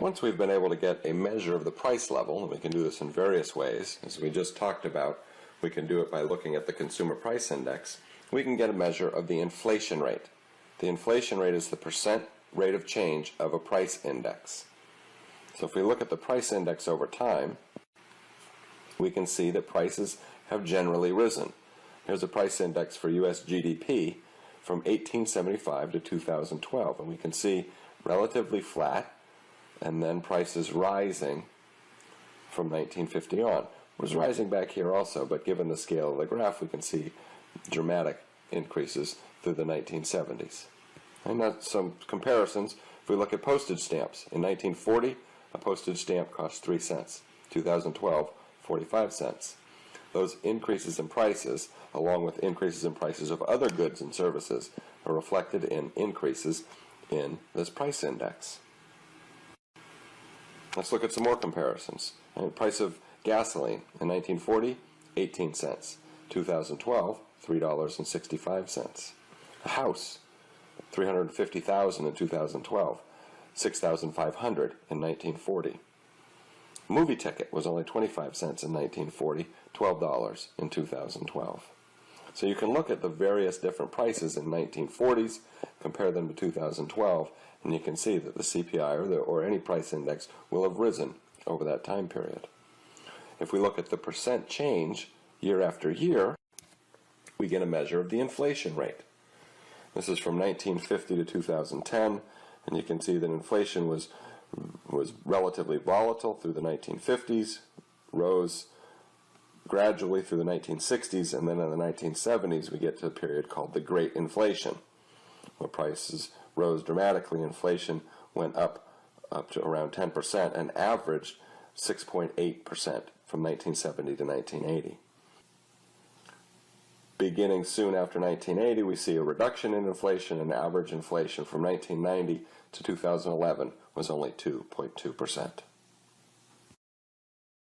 Once we've been able to get a measure of the price level, and we can do this in various ways, as we just talked about, we can do it by looking at the Consumer Price Index, we can get a measure of the inflation rate. The inflation rate is the percent rate of change of a price index. So if we look at the price index over time, we can see that prices have generally risen. Here's a price index for U.S. GDP from 1875 to 2012, and we can see relatively flat, and then prices rising from 1950 on. It was rising back here also, but given the scale of the graph, we can see dramatic increases through the 1970s. And now some comparisons. If we look at postage stamps, in 1940, a postage stamp cost 3 cents. 2012, 45 cents. Those increases in prices, along with increases in prices of other goods and services, are reflected in increases in this price index. Let's look at some more comparisons. The price of gasoline in 1940, 18 cents. 2012, $3.65. A house, $350,000 in 2012, $6,500 in 1940. A movie ticket was only 25 cents in 1940, $12 in 2012. So you can look at the various different prices in 1940s, compare them to 2012, and you can see that the CPI or any price index will have risen over that time period. If we look at the percent change year after year, we get a measure of the inflation rate. This is from 1950 to 2010, and you can see that inflation was relatively volatile through the 1950s, rose gradually through the 1960s, and then in the 1970s we get to a period called the Great Inflation, where prices rose dramatically. Inflation went up to around 10% and averaged 6.8% from 1970 to 1980. Beginning soon after 1980, we see a reduction in inflation, and average inflation from 1990 to 2011 was only 2.2%.